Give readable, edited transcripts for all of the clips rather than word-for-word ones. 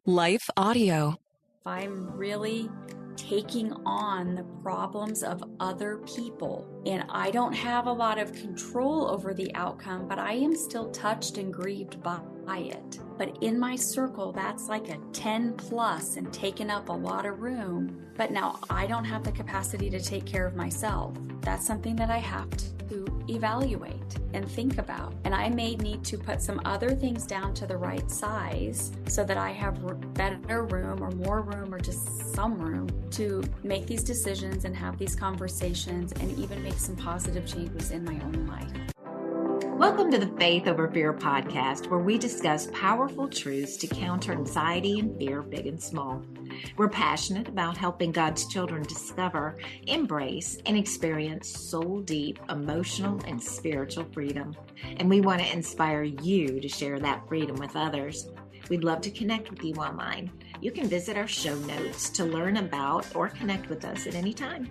Life Audio. If I'm really taking on the problems of other people and I don't have a lot of control over the outcome, but I am still touched and grieved by it. But in my circle, that's like a 10 plus and taking up a lot of room. But now I don't have the capacity to take care of myself. That's something that I have to evaluate and think about. And I may need to put some other things down to the right size so that I have better room or more room or just some room to make these decisions and have these conversations and even make some positive changes in my own life. Welcome to the Faith Over Fear podcast, where we discuss powerful truths to counter anxiety and fear, big and small. We're passionate about helping God's children discover, embrace, and experience soul-deep emotional and spiritual freedom. And we want to inspire you to share that freedom with others. We'd love to connect with you online. You can visit our show notes to learn about or connect with us at any time.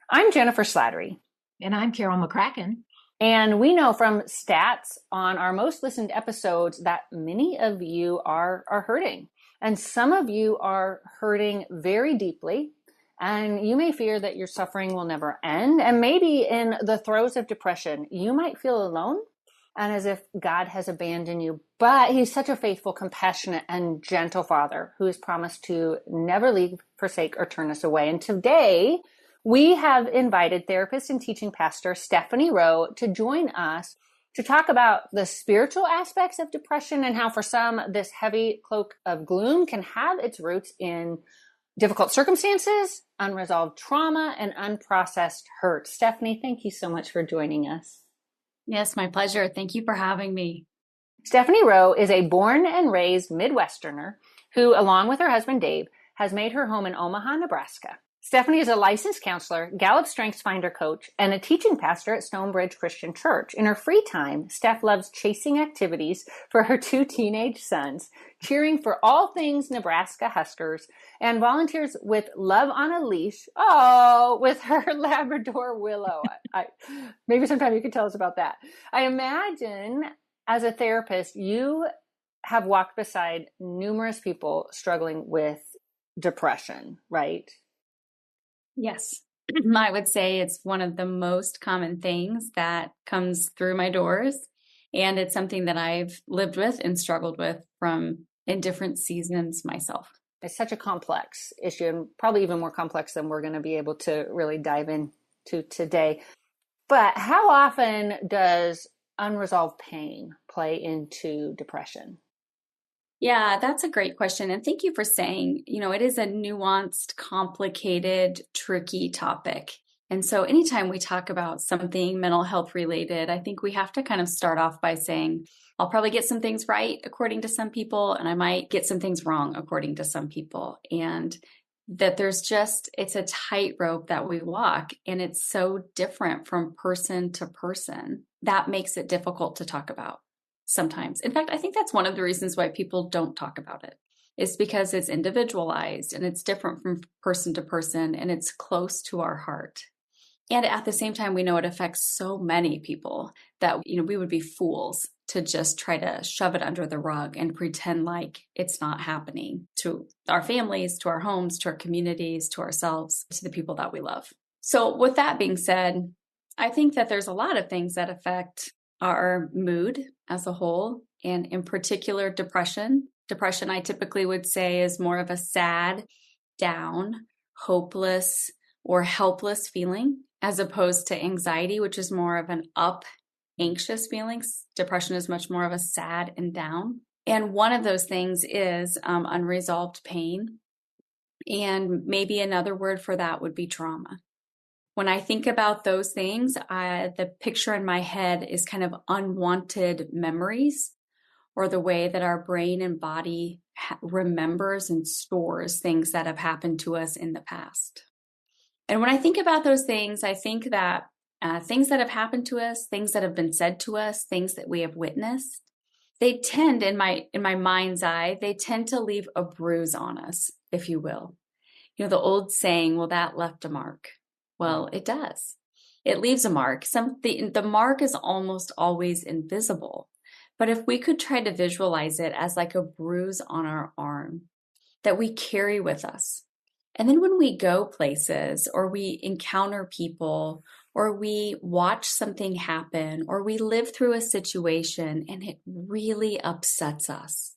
I'm Jennifer Slattery. And I'm Carol McCracken. And we know from stats on our most listened episodes that many of you are hurting. And some of you are hurting very deeply. And you may fear that your suffering will never end. And maybe in the throes of depression, you might feel alone and as if God has abandoned you. But He's such a faithful, compassionate, and gentle Father who has promised to never leave, forsake, or turn us away. And today, we have invited therapist and teaching pastor Stefanie Rowe to join us to talk about the spiritual aspects of depression and how for some this heavy cloak of gloom can have its roots in difficult circumstances, unresolved trauma, and unprocessed hurt. Stefanie, thank you so much for joining us. Yes, my pleasure. Thank you for having me. Stefanie Rowe is a born and raised Midwesterner who, along with her husband Dave, has made her home in Omaha, Nebraska. Stefanie is a licensed counselor, Gallup Strengths Finder coach, and a teaching pastor at Stonebridge Christian Church. In her free time, Steph loves chasing activities for her two teenage sons, cheering for all things Nebraska Huskers, and volunteers with Love on a Leash, with her Labrador Willow. Maybe sometime you could tell us about that. I imagine as a therapist, you have walked beside numerous people struggling with depression, right? Yes, I would say it's one of the most common things that comes through my doors. And it's something that I've lived with and struggled with in different seasons myself. It's such a complex issue and probably even more complex than we're going to be able to really dive into today. But how often does unresolved pain play into depression? Yeah, that's a great question. And thank you for saying, it is a nuanced, complicated, tricky topic. And so anytime we talk about something mental health related, I think we have to kind of start off by saying, I'll probably get some things right according to some people, and I might get some things wrong according to some people. And that it's a tightrope that we walk, and it's so different from person to person. That makes it difficult to talk about. Sometimes. In fact, I think that's one of the reasons why people don't talk about it. It's because it's individualized and it's different from person to person and it's close to our heart. And at the same time, we know it affects so many people that, we would be fools to just try to shove it under the rug and pretend like it's not happening to our families, to our homes, to our communities, to ourselves, to the people that we love. So with that being said, I think that there's a lot of things that affect our mood as a whole, and in particular, depression. Depression, I typically would say, is more of a sad, down, hopeless, or helpless feeling, as opposed to anxiety, which is more of an up, anxious feelings. Depression is much more of a sad and down. And one of those things is unresolved pain. And maybe another word for that would be trauma. When I think about those things, the picture in my head is kind of unwanted memories, or the way that our brain and body remembers and stores things that have happened to us in the past. And when I think about those things, I think that things that have happened to us, things that have been said to us, things that we have witnessed, they tend, in my mind's eye, they tend to leave a bruise on us, if you will. The old saying, well, that left a mark. Well, it does. It leaves a mark. The mark is almost always invisible. But if we could try to visualize it as like a bruise on our arm that we carry with us. And then when we go places or we encounter people or we watch something happen or we live through a situation and it really upsets us,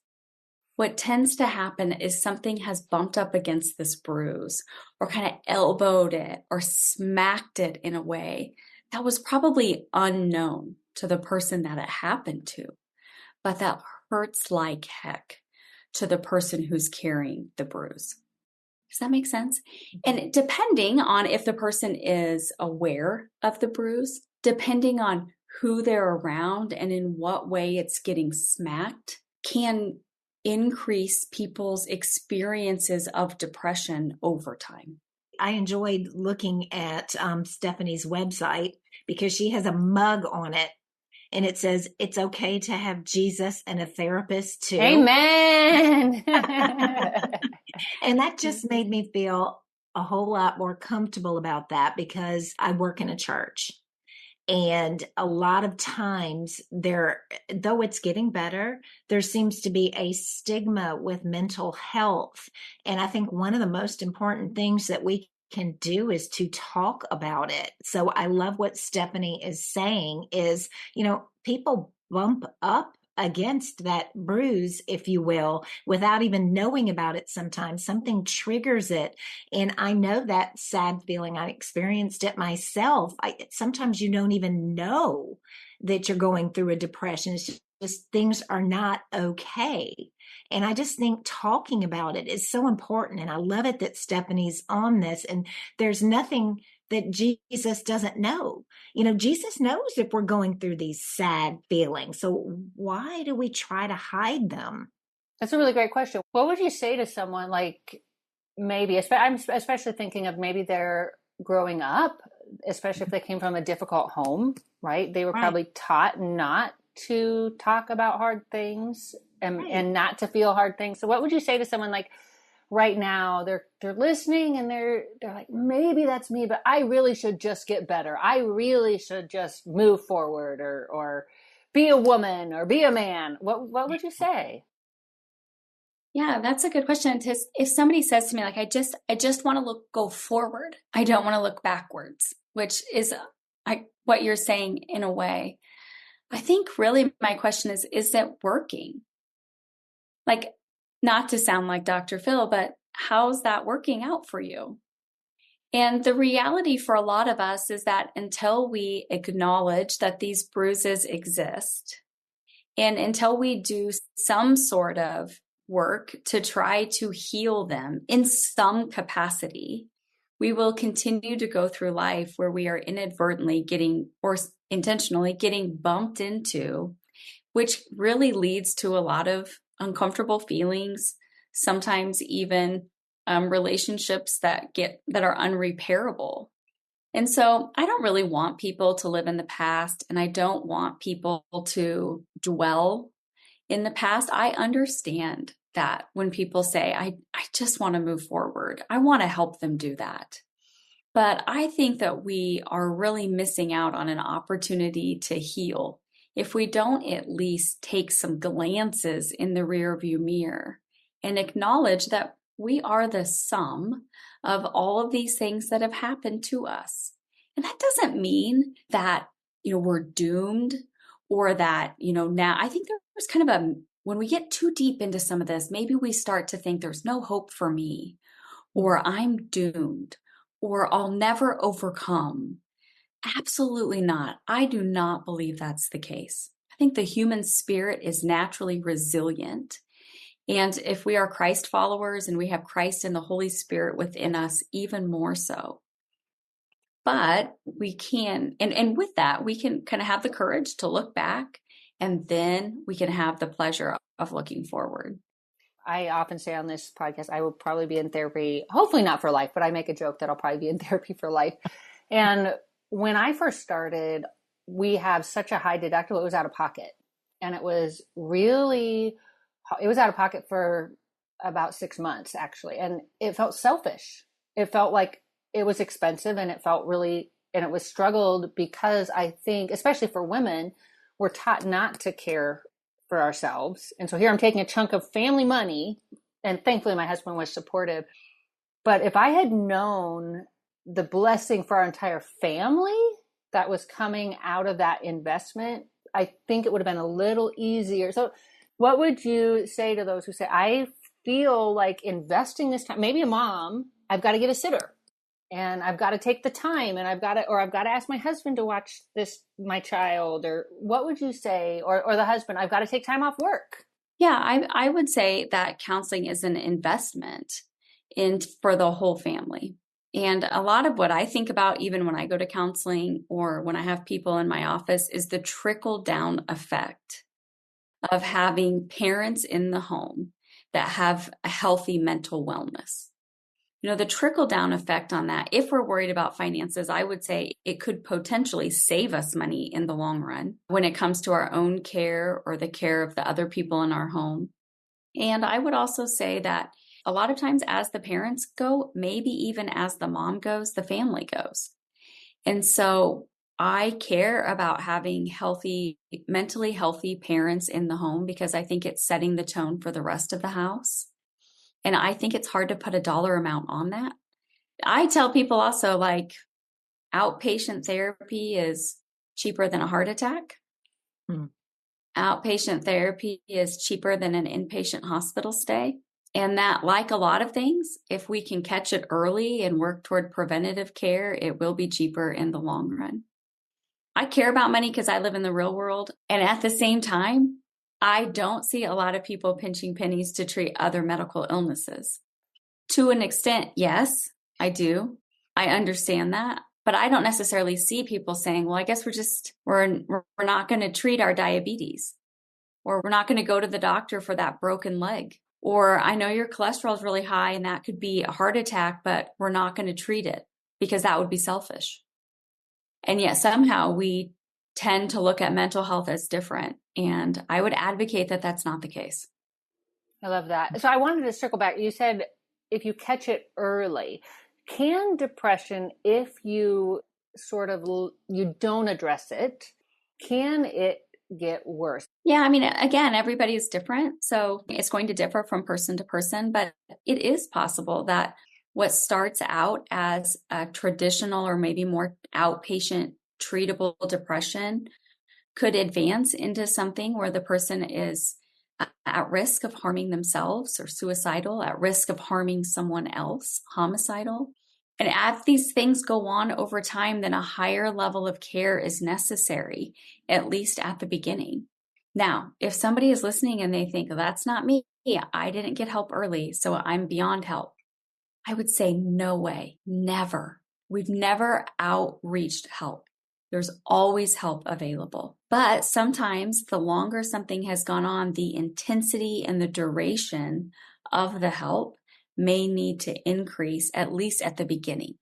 what tends to happen is something has bumped up against this bruise or kind of elbowed it or smacked it in a way that was probably unknown to the person that it happened to, but that hurts like heck to the person who's carrying the bruise. Does that make sense? And depending on if the person is aware of the bruise, depending on who they're around and in what way it's getting smacked, can increase people's experiences of depression over time. I enjoyed looking at Stefanie's website because she has a mug on it and it says, it's okay to have Jesus and a therapist too. Amen. And that just made me feel a whole lot more comfortable about that because I work in a church. And a lot of times though it's getting better, there seems to be a stigma with mental health. And I think one of the most important things that we can do is to talk about it. So I love what Stefanie is saying is, people bump up against that bruise, if you will, without even knowing about it. Sometimes something triggers it. And I know that sad feeling. I experienced it myself. Sometimes you don't even know that you're going through a depression. It's just things are not okay. And I just think talking about it is so important. And I love it that Stefanie's on this. And there's nothing that Jesus doesn't know. Jesus knows if we're going through these sad feelings. So why do we try to hide them? That's a really great question. What would you say to someone like maybe, I'm especially thinking of maybe they're growing up, especially if they came from a difficult home, right? They were probably taught not to talk about hard things and not to feel hard things. So what would you say to someone like right now they're listening and they're like, maybe that's me, but I really should just get better. I really should just move forward or be a woman or be a man. What would you say? Yeah, that's a good question. If somebody says to me, like, I just want to go forward. I don't want to look backwards, which is what you're saying in a way. I think really my question is it working? Like, not to sound like Dr. Phil, but how's that working out for you? And the reality for a lot of us is that until we acknowledge that these bruises exist, and until we do some sort of work to try to heal them in some capacity, we will continue to go through life where we are inadvertently getting or intentionally getting bumped into, which really leads to a lot of uncomfortable feelings, sometimes even relationships that are unrepairable. And so I don't really want people to live in the past, and I don't want people to dwell in the past. I understand that when people say, I just want to move forward, I want to help them do that. But I think that we are really missing out on an opportunity to heal if we don't at least take some glances in the rearview mirror and acknowledge that we are the sum of all of these things that have happened to us. And that doesn't mean that, we're doomed or that, now I think there's kind of when we get too deep into some of this, maybe we start to think there's no hope for me, or I'm doomed, or I'll never overcome. Absolutely not. I do not believe that's the case. I think the human spirit is naturally resilient. And if we are Christ followers and we have Christ and the Holy Spirit within us, even more so. But we can, and with that, we can kind of have the courage to look back, and then we can have the pleasure of looking forward. I often say on this podcast, I will probably be in therapy, hopefully not for life, but I make a joke that I'll probably be in therapy for life. And when I first started, we have such a high deductible, it was out of pocket. And it was out of pocket for about 6 months, actually. And it felt selfish. it felt like it was expensive, and it felt really, and it was struggled because I think, especially for women, we're taught not to care for ourselves. And so here I'm taking a chunk of family money, and thankfully my husband was supportive. But if I had known the blessing for our entire family that was coming out of that investment, I think it would have been a little easier. So what would you say to those who say, I feel like investing this time, maybe a mom, I've got to get a sitter and I've got to take the time, and I've got to ask my husband to watch my child, or what would you say? Or the husband, I've got to take time off work. Yeah, I would say that counseling is an investment for the whole family. And a lot of what I think about, even when I go to counseling or when I have people in my office, is the trickle down effect of having parents in the home that have a healthy mental wellness. The trickle down effect on that, if we're worried about finances, I would say it could potentially save us money in the long run when it comes to our own care or the care of the other people in our home. And I would also say that a lot of times as the parents go, maybe even as the mom goes, the family goes. And so I care about having mentally healthy parents in the home, because I think it's setting the tone for the rest of the house. And I think it's hard to put a dollar amount on that. I tell people also, like, outpatient therapy is cheaper than a heart attack. Outpatient therapy is cheaper than an inpatient hospital stay. And that, like a lot of things, if we can catch it early and work toward preventative care, it will be cheaper in the long run. I care about money because I live in the real world. And at the same time, I don't see a lot of people pinching pennies to treat other medical illnesses. To an extent, yes, I do. I understand that. But I don't necessarily see people saying, well, I guess we're not going to treat our diabetes, or we're not going to go to the doctor for that broken leg. Or I know your cholesterol is really high and that could be a heart attack, but we're not going to treat it because that would be selfish. And yet somehow we tend to look at mental health as different. And I would advocate that that's not the case. I love that. So I wanted to circle back. You said if you catch it early, can depression, if you you don't address it, can it get worse? Yeah, I mean, again, everybody is different. So it's going to differ from person to person, but it is possible that what starts out as a traditional or maybe more outpatient treatable depression could advance into something where the person is at risk of harming themselves or suicidal, at risk of harming someone else, homicidal. And as these things go on over time, then a higher level of care is necessary, at least at the beginning. Now, if somebody is listening and they think, that's not me, I didn't get help early, so I'm beyond help, I would say, no way, never. We've never outreached help. There's always help available. But sometimes the longer something has gone on, the intensity and the duration of the help may need to increase, at least at the beginning.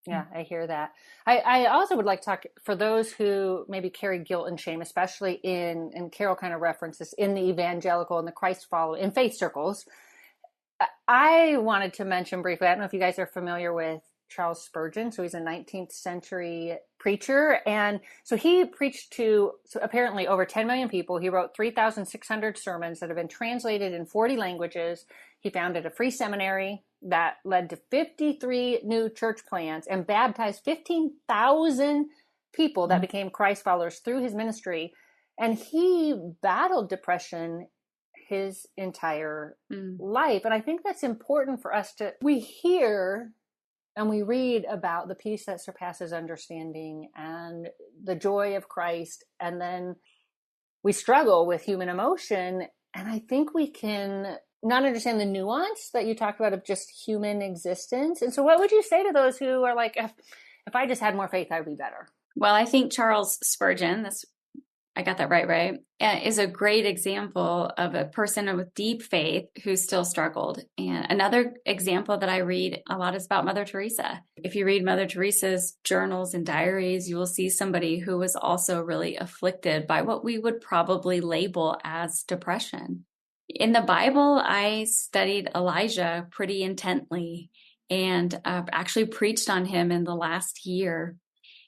Yeah, I hear that. I also would like to talk for those who maybe carry guilt and shame, especially and Carol kind of references in the evangelical and the Christ follower in faith circles. I wanted to mention briefly, I don't know if you guys are familiar with Charles Spurgeon. So he's a 19th century preacher. And so he preached to apparently over 10 million people. He wrote 3,600 sermons that have been translated in 40 languages. He founded a free seminary that led to 53 new church plants and baptized 15,000 people that became Christ followers through his ministry. And he battled depression his entire life. And I think that's important for us we hear and we read about the peace that surpasses understanding and the joy of Christ. And then we struggle with human emotion. And I think we can not understand the nuance that you talked about of just human existence. And so what would you say to those who are like, if I just had more faith, I'd be better? Well, I think Charles Spurgeon, I got that right, is a great example of a person with deep faith who still struggled. And another example that I read a lot is about Mother Teresa. If you read Mother Teresa's journals and diaries, you will see somebody who was also really afflicted by what we would probably label as depression. In the Bible, I studied Elijah pretty intently. and actually preached on him in the last year.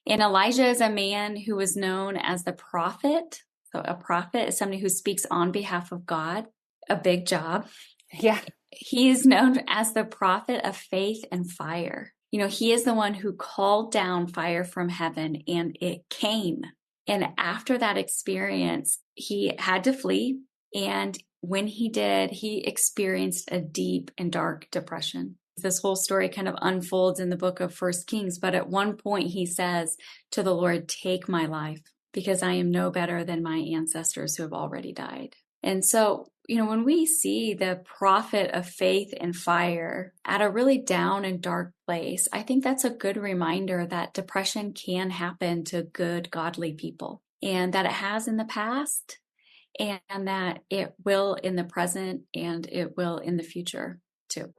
And Elijah is a man who was known as the prophet. So a prophet is somebody who speaks on behalf of God, a big job. Yeah. He is known as the prophet of faith and fire. He is the one who called down fire from heaven and it came. And after that experience, he had to flee. And when he did, he experienced a deep and dark depression. This whole story kind of unfolds in the book of First Kings. But at one point he says to the Lord, take my life because I am no better than my ancestors who have already died. And so, when we see the prophet of faith and fire at a really down and dark place, I think that's a good reminder that depression can happen to good, godly people, and that it has in the past, and that it will in the present, and it will in the future too.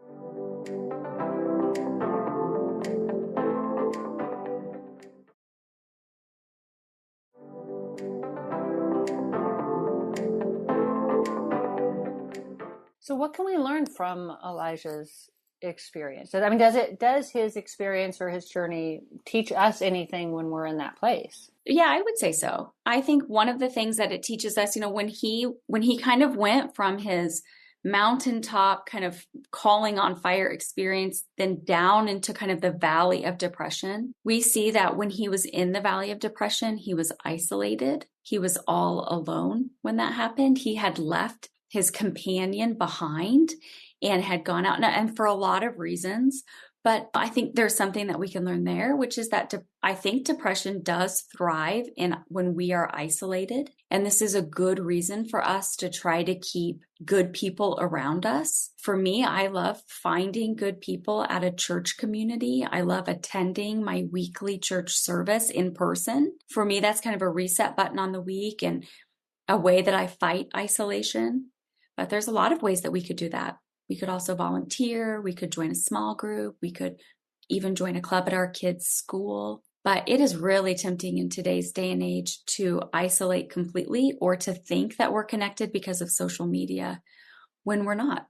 So what can we learn from Elijah's experience? I mean, does his experience or his journey teach us anything when we're in that place? Yeah, I would say so. I think one of the things that it teaches us, when he kind of went from his mountaintop kind of calling on fire experience, then down into kind of the valley of depression, we see that when he was in the valley of depression, he was isolated. He was all alone when that happened. He had left his companion behind and had gone out, and for a lot of reasons. But I think there's something that we can learn there, which is that I think depression does thrive when we are isolated. And this is a good reason for us to try to keep good people around us. For me, I love finding good people at a church community. I love attending my weekly church service in person. For me, that's kind of a reset button on the week and a way that I fight isolation. But there's a lot of ways that we could do that. We could also volunteer. We could join a small group. We could even join a club at our kids' school. But it is really tempting in today's day and age to isolate completely or to think that we're connected because of social media when we're not.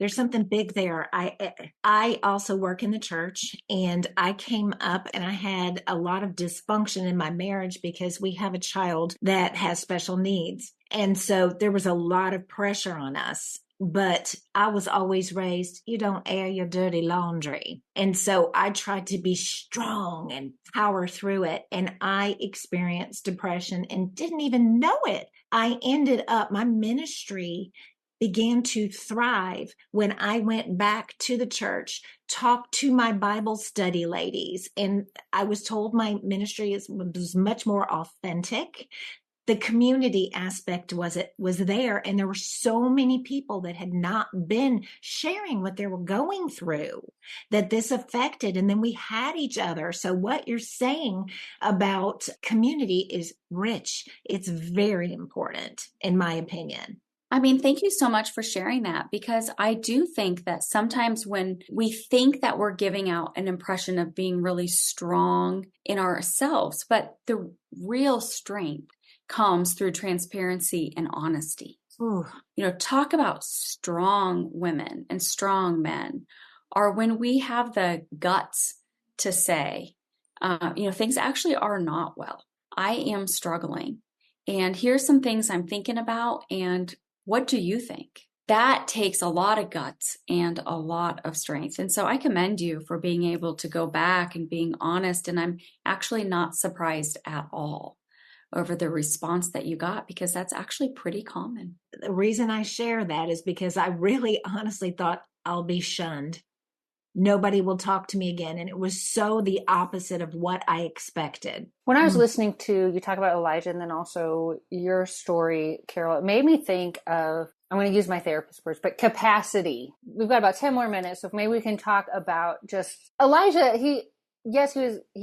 There's something big there. I also work in the church, and I came up and I had a lot of dysfunction in my marriage because we have a child that has special needs. And so there was a lot of pressure on us. But I was always raised, you don't air your dirty laundry. And so I tried to be strong and power through it. And I experienced depression and didn't even know it. I ended up, my ministry began to thrive when I went back to the church, talked to my Bible study ladies, and I was told my ministry was much more authentic. The community aspect was there, and there were so many people that had not been sharing what they were going through that this affected, and then we had each other. So what you're saying about community is rich. It's very important, in my opinion. I mean, thank you so much for sharing that, because I do think that sometimes when we think that we're giving out an impression of being really strong in ourselves, but the real strength comes through transparency and honesty. Ooh. Talk about strong women and strong men are when we have the guts to say, things actually are not well. I am struggling. And here's some things I'm thinking about. And what do you think? That takes a lot of guts and a lot of strength. And so I commend you for being able to go back and being honest. And I'm actually not surprised at all over the response that you got, because that's actually pretty common. The reason I share that is because I really honestly thought I'll be shunned. Nobody will talk to me again. And it was so the opposite of what I expected. When I was listening to you talk about Elijah and then also your story, Carol, it made me think of, I'm going to use my therapist words, but capacity. We've got about 10 more minutes. So maybe we can talk about just Elijah. He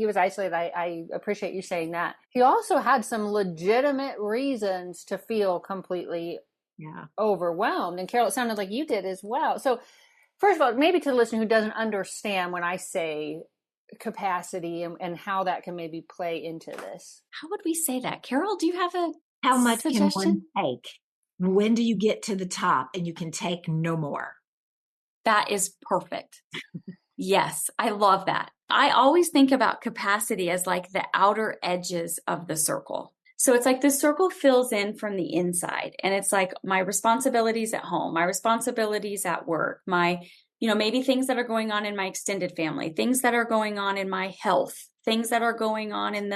was isolated. I appreciate you saying that. He also had some legitimate reasons to feel completely overwhelmed. And Carol, it sounded like you did as well. So first of all, maybe to the listener who doesn't understand when I say capacity and how that can maybe play into this. How would we say that? Carol, do you have a How much suggestion? Can one take? When do you get to the top and you can take no more? That is perfect. Yes, I love that. I always think about capacity as like the outer edges of the circle. So it's like the circle fills in from the inside, and it's like my responsibilities at home, my responsibilities at work, my, maybe things that are going on in my extended family, things that are going on in my health, things that are going on in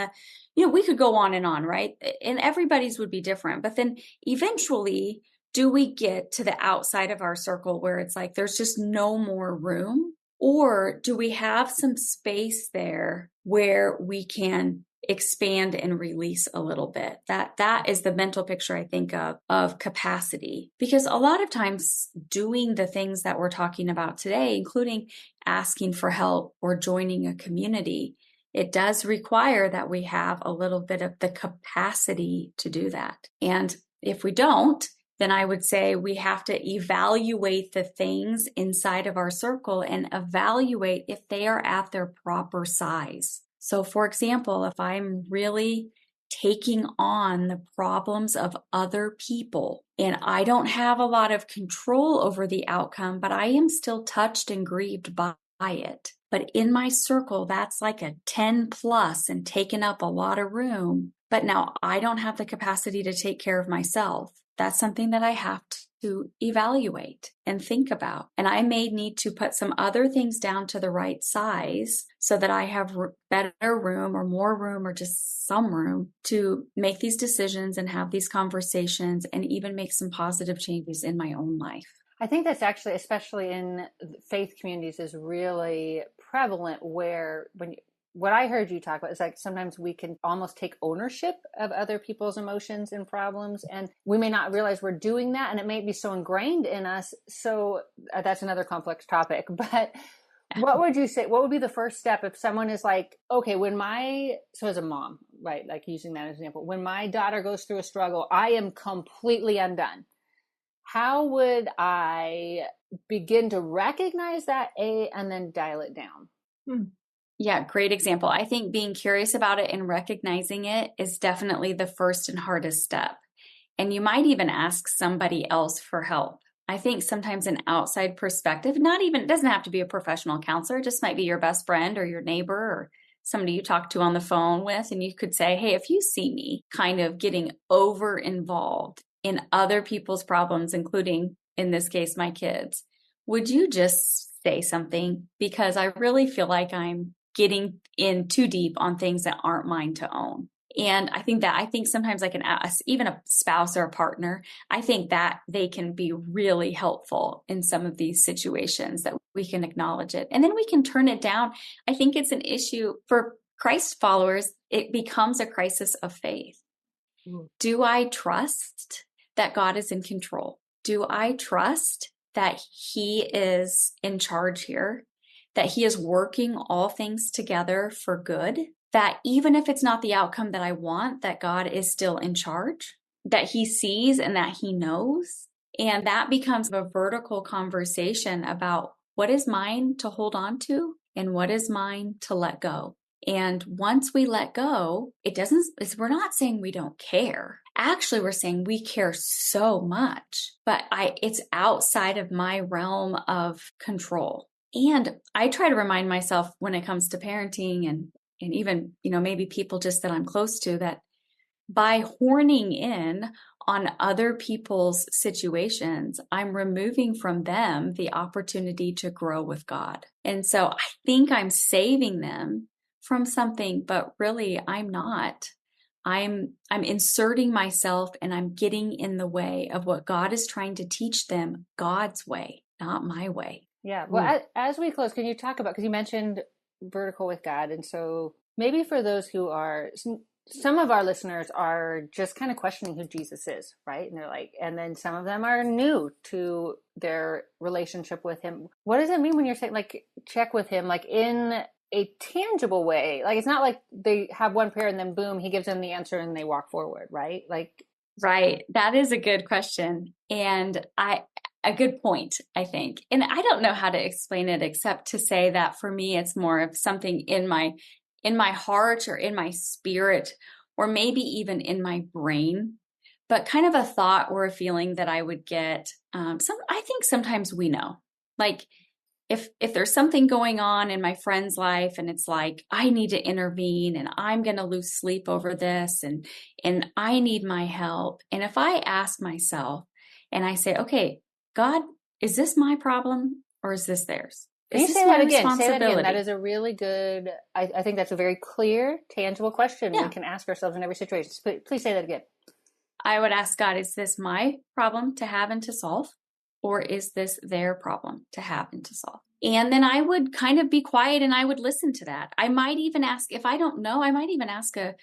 we could go on and on, right? And everybody's would be different. But then eventually, do we get to the outside of our circle where it's like there's just no more room? Or do we have some space there where we can expand and release a little bit? That is the mental picture I think of capacity. Because a lot of times doing the things that we're talking about today, including asking for help or joining a community, it does require that we have a little bit of the capacity to do that. And if we don't, then I would say we have to evaluate the things inside of our circle and evaluate if they are at their proper size. So for example, if I'm really taking on the problems of other people and I don't have a lot of control over the outcome, but I am still touched and grieved by it. But in my circle, that's like a 10 plus and taking up a lot of room. But now I don't have the capacity to take care of myself. That's something that I have to evaluate and think about. And I may need to put some other things down to the right size so that I have better room or more room or just some room to make these decisions and have these conversations and even make some positive changes in my own life. I think that's actually, especially in faith communities, is really prevalent where what I heard you talk about is like sometimes we can almost take ownership of other people's emotions and problems, and we may not realize we're doing that, and it may be so ingrained in us. So that's another complex topic. But what would you say, what would be the first step if someone is like, okay, so as a mom, right, like using that as an example, when my daughter goes through a struggle, I am completely undone. How would I begin to recognize that, and then dial it down? Yeah, great example. I think being curious about it and recognizing it is definitely the first and hardest step. And you might even ask somebody else for help. I think sometimes an outside perspective, it doesn't have to be a professional counselor, it just might be your best friend or your neighbor or somebody you talk to on the phone with. And you could say, hey, if you see me kind of getting over involved in other people's problems, including in this case, my kids, would you just say something? Because I really feel like I'm getting in too deep on things that aren't mine to own. And I think sometimes like even a spouse or a partner, I think that they can be really helpful in some of these situations that we can acknowledge it. And then we can turn it down. I think it's an issue for Christ followers. It becomes a crisis of faith. Do I trust that God is in control? Do I trust that He is in charge here? That He is working all things together for good? That even if it's not the outcome that I want, that God is still in charge? That He sees and that He knows? And that becomes a vertical conversation about what is mine to hold on to and what is mine to let go. And once we let go, we're not saying we don't care. Actually, we're saying we care so much, but it's outside of my realm of control. And I try to remind myself when it comes to parenting and even, maybe people just that I'm close to, that by horning in on other people's situations, I'm removing from them the opportunity to grow with God. And so I think I'm saving them from something, but really I'm not. I'm inserting myself and I'm getting in the way of what God is trying to teach them, God's way, not my way. Yeah. Well, as we close, can you talk about, because you mentioned vertical with God. And so maybe for those who are, some of our listeners are just kind of questioning who Jesus is, right? And they're like, and then some of them are new to their relationship with Him. What does it mean when you're saying like, check with Him, like in a tangible way? Like, it's not like they have one prayer and then boom, He gives them the answer and they walk forward, right? Right. That is a good question. And a good point, I think. And I don't know how to explain it except to say that for me, it's more of something in my heart or in my spirit, or maybe even in my brain, but kind of a thought or a feeling that I would get. I think sometimes we know, like if there's something going on in my friend's life and it's like, I need to intervene and I'm going to lose sleep over this and I need my help. And if I ask myself and I say, okay, God, is this my problem or is this theirs? Can you Is say this that my again? Say that again. responsibility? That is a really good, I think that's a very clear, tangible question Yeah. we can ask ourselves in every situation. Please say that again. I would ask God, is this my problem to have and to solve? Or is this their problem to have and to solve? And then I would kind of be quiet and I would listen to that. I might even ask, if I don't know, I might even ask a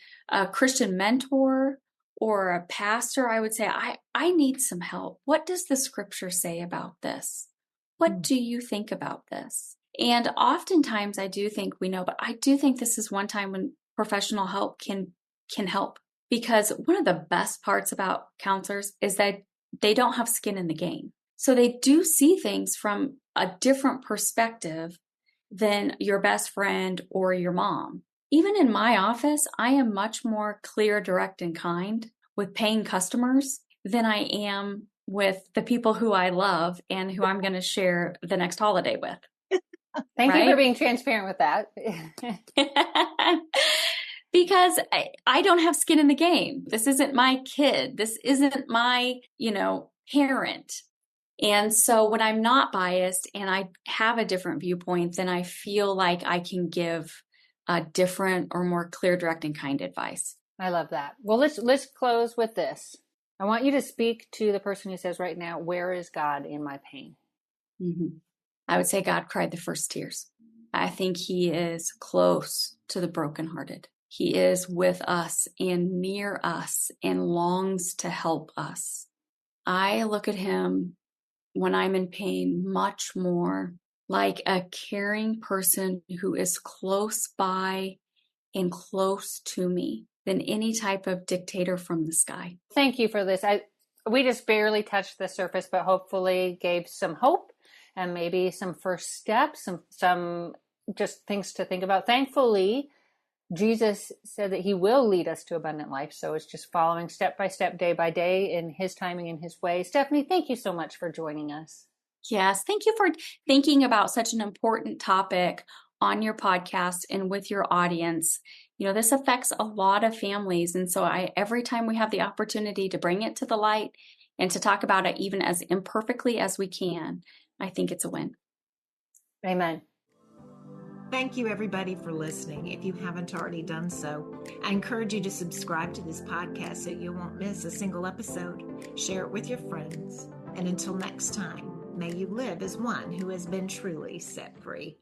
Christian mentor or a pastor. I would say, I need some help. What does the scripture say about this? What do you think about this? And oftentimes I do think we know, but I do think this is one time when professional help can help. Because one of the best parts about counselors is that they don't have skin in the game. So they do see things from a different perspective than your best friend or your mom. Even in my office, I am much more clear, direct, and kind with paying customers than I am with the people who I love and who I'm going to share the next holiday with. Thank you for Right? being transparent with that. Because I don't have skin in the game. This isn't my kid. This isn't my, parent. And so when I'm not biased and I have a different viewpoint, then I feel like I can give a different or more clear, direct, and kind advice. I love that. Well, let's close with this. I want you to speak to the person who says right now, where is God in my pain? Mm-hmm. I would say God cried the first tears. I think he is close to the brokenhearted. He is with us and near us and longs to help us. I look at him when I'm in pain much more like a caring person who is close by and close to me than any type of dictator from the sky. Thank you for this. We just barely touched the surface, but hopefully gave some hope and maybe some first steps, some just things to think about. Thankfully, Jesus said that he will lead us to abundant life. So it's just following step by step, day by day in his timing, in his way. Stefanie, thank you so much for joining us. Yes. Thank you for thinking about such an important topic on your podcast and with your audience. This affects a lot of families. And so every time we have the opportunity to bring it to the light and to talk about it even as imperfectly as we can, I think it's a win. Amen. Thank you, everybody, for listening. If you haven't already done so, I encourage you to subscribe to this podcast so you won't miss a single episode. Share it with your friends. And until next time, may you live as one who has been truly set free.